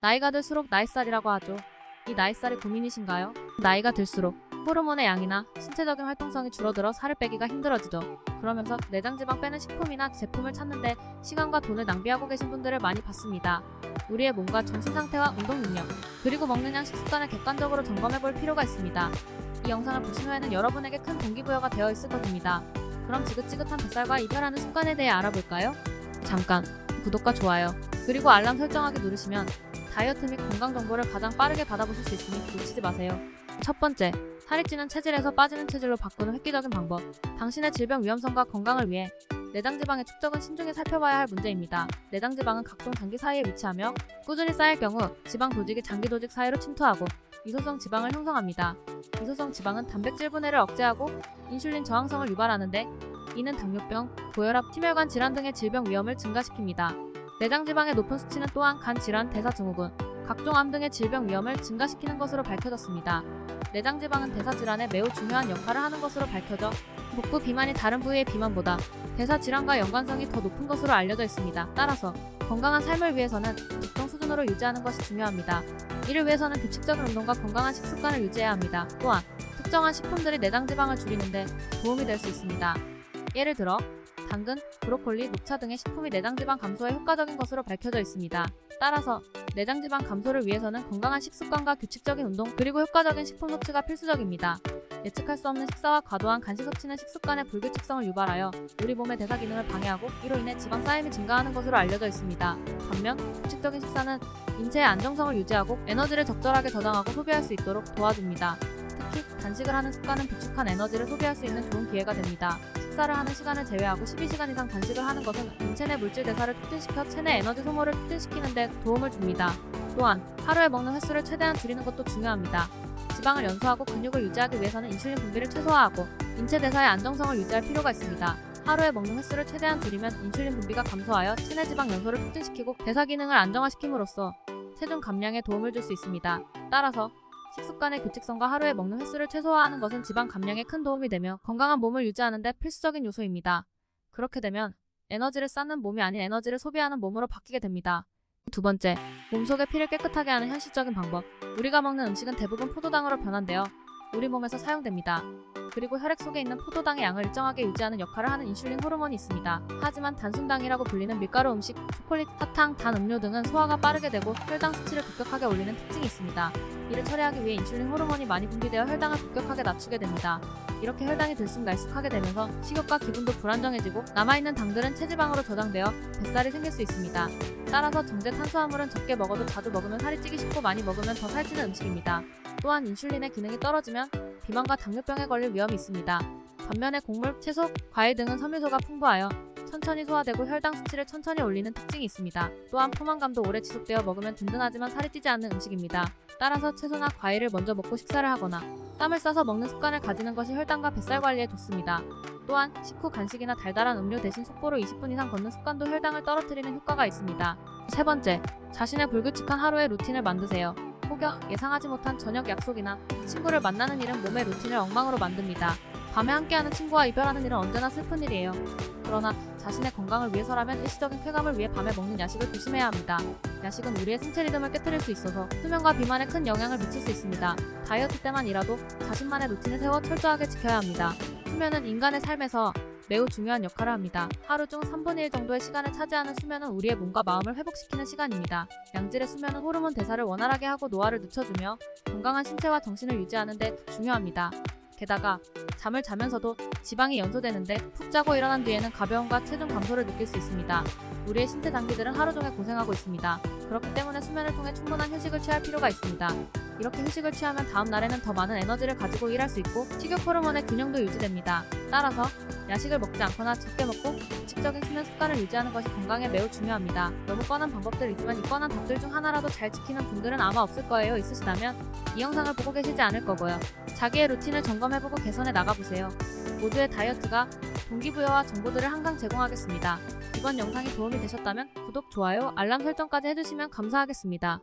나이가 들수록 나이살이라고 하죠. 이 나이살이 고민이신가요? 나이가 들수록 호르몬의 양이나 신체적인 활동성이 줄어들어 살을 빼기가 힘들어지죠. 그러면서 내장지방 빼는 식품이나 제품을 찾는데 시간과 돈을 낭비하고 계신 분들을 많이 봤습니다. 우리의 몸과 정신 상태와 운동 능력, 그리고 먹는 양 식습관을 객관적으로 점검해 볼 필요가 있습니다. 이 영상을 보신 후에는 여러분에게 큰 동기부여가 되어 있을 것입니다. 그럼 지긋지긋한 뱃살과 이별하는 습관에 대해 알아볼까요? 잠깐 구독과 좋아요, 그리고 알람 설정하기 누르시면 다이어트 및 건강 정보를 가장 빠르게 받아보실 수 있으니 놓치지 마세요. 첫 번째, 살이 찌는 체질에서 빠지는 체질로 바꾸는 획기적인 방법. 당신의 질병 위험성과 건강을 위해 내장지방의 축적은 신중히 살펴봐야 할 문제입니다. 내장지방은 각종 장기 사이에 위치하며 꾸준히 쌓일 경우 지방 조직이 장기 조직 사이로 침투하고 이소성 지방을 형성합니다. 이소성 지방은 단백질 분해를 억제하고 인슐린 저항성을 유발하는데 이는 당뇨병, 고혈압, 심혈관 질환 등의 질병 위험을 증가시킵니다. 내장지방의 높은 수치는 또한 간 질환, 대사증후군, 각종 암 등의 질병 위험을 증가시키는 것으로 밝혀졌습니다. 내장지방은 대사질환에 매우 중요한 역할을 하는 것으로 밝혀져 복부 비만이 다른 부위의 비만보다 대사질환과 연관성이 더 높은 것으로 알려져 있습니다. 따라서 건강한 삶을 위해서는 적정 수준으로 유지하는 것이 중요합니다. 이를 위해서는 규칙적인 운동과 건강한 식습관을 유지해야 합니다. 또한 특정한 식품들이 내장지방을 줄이는 데 도움이 될 수 있습니다. 예를 들어 당근, 브로콜리, 녹차 등의 식품이 내장지방 감소에 효과적인 것으로 밝혀져 있습니다. 따라서 내장지방 감소를 위해서는 건강한 식습관과 규칙적인 운동, 그리고 효과적인 식품 섭취가 필수적입니다. 예측할 수 없는 식사와 과도한 간식 섭취는 식습관의 불규칙성을 유발하여 우리 몸의 대사 기능을 방해하고 이로 인해 지방 쌓임이 증가하는 것으로 알려져 있습니다. 반면 규칙적인 식사는 인체의 안정성을 유지하고 에너지를 적절하게 저장하고 소비할 수 있도록 도와줍니다. 특히 단식을 하는 습관은 비축한 에너지를 소비할 수 있는 좋은 기회가 됩니다. 식사를 하는 시간을 제외하고 12시간 이상 단식을 하는 것은 인체 내 물질 대사를 촉진시켜 체내 에너지 소모를 촉진시키는 데 도움을 줍니다. 또한 하루에 먹는 횟수를 최대한 줄이는 것도 중요합니다. 지방을 연소하고 근육을 유지하기 위해서는 인슐린 분비를 최소화하고 인체 대사의 안정성을 유지할 필요가 있습니다. 하루에 먹는 횟수를 최대한 줄이면 인슐린 분비가 감소하여 체내 지방 연소를 촉진시키고 대사 기능을 안정화시킴으로써 체중 감량에 도움을 줄 수 있습니다. 따라서 식습관의 규칙성과 하루에 먹는 횟수를 최소화하는 것은 지방 감량에 큰 도움이 되며 건강한 몸을 유지하는 데 필수적인 요소입니다. 그렇게 되면 에너지를 쌓는 몸이 아닌 에너지를 소비하는 몸으로 바뀌게 됩니다. 두 번째, 몸속의 피를 깨끗하게 하는 현실적인 방법. 우리가 먹는 음식은 대부분 포도당으로 변환되어 우리 몸에서 사용됩니다. 그리고 혈액 속에 있는 포도당의 양을 일정하게 유지하는 역할을 하는 인슐린 호르몬이 있습니다. 하지만 단순당이라고 불리는 밀가루 음식, 초콜릿, 사탕, 단 음료 등은 소화가 빠르게 되고 혈당 수치를 급격하게 올리는 특징이 있습니다. 이를 처리하기 위해 인슐린 호르몬이 많이 분비되어 혈당을 급격하게 낮추게 됩니다. 이렇게 혈당이 들쑥날쑥하게 되면서 식욕과 기분도 불안정해지고 남아있는 당들은 체지방으로 저장되어 뱃살이 생길 수 있습니다. 따라서 정제 탄수화물은 적게 먹어도 자주 먹으면 살이 찌기 쉽고 많이 먹으면 더 살찌는 음식입니다. 또한 인슐린의 기능이 떨어지면 비만과 당뇨병에 걸릴 위험이 있습니다. 반면에 곡물, 채소, 과일 등은 섬유소가 풍부하여 천천히 소화되고 혈당 수치를 천천히 올리는 특징이 있습니다. 또한 포만감도 오래 지속되어 먹으면 든든하지만 살이 찌지 않는 음식입니다. 따라서 채소나 과일을 먼저 먹고 식사를 하거나 땀을 싸서 먹는 습관을 가지는 것이 혈당과 뱃살 관리에 좋습니다. 또한 식후 간식이나 달달한 음료 대신 속보로 20분 이상 걷는 습관도 혈당을 떨어뜨리는 효과가 있습니다. 세 번째, 자신의 불규칙한 하루의 루틴을 만드세요. 혹여 예상하지 못한 저녁 약속이나 친구를 만나는 일은 몸의 루틴을 엉망으로 만듭니다. 밤에 함께하는 친구와 이별하는 일은 언제나 슬픈 일이에요. 그러나 자신의 건강을 위해서라면 일시적인 쾌감을 위해 밤에 먹는 야식을 조심해야 합니다. 야식은 우리의 생체 리듬을 깨뜨릴 수 있어서 수면과 비만에 큰 영향을 미칠 수 있습니다. 다이어트 때만이라도 자신만의 루틴을 세워 철저하게 지켜야 합니다. 수면은 인간의 삶에서 매우 중요한 역할을 합니다. 하루 중 3분의 1 정도의 시간을 차지하는 수면은 우리의 몸과 마음을 회복시키는 시간입니다. 양질의 수면은 호르몬 대사를 원활하게 하고 노화를 늦춰주며 건강한 신체와 정신을 유지하는 데 중요합니다. 게다가 잠을 자면서도 지방이 연소되는데 푹 자고 일어난 뒤에는 가벼움과 체중 감소를 느낄 수 있습니다. 우리의 신체 장기들은 하루 종일 고생하고 있습니다. 그렇기 때문에 수면을 통해 충분한 휴식을 취할 필요가 있습니다. 이렇게 휴식을 취하면 다음 날에는 더 많은 에너지를 가지고 일할 수 있고 식욕 호르몬의 균형도 유지됩니다. 따라서 야식을 먹지 않거나 적게 먹고 규칙적인 수면 습관을 유지하는 것이 건강에 매우 중요합니다. 너무 뻔한 방법들이지만 이 뻔한 답들 중 하나라도 잘 지키는 분들은 아마 없을 거예요. 있으시다면 이 영상을 보고 계시지 않을 거고요. 자기의 루틴을 점검해보고 개선해 나가보세요. 모두의 다이어트가 동기부여와 정보들을 항상 제공하겠습니다. 이번 영상이 도움이 되셨다면 구독, 좋아요, 알람 설정까지 해주시면 감사하겠습니다.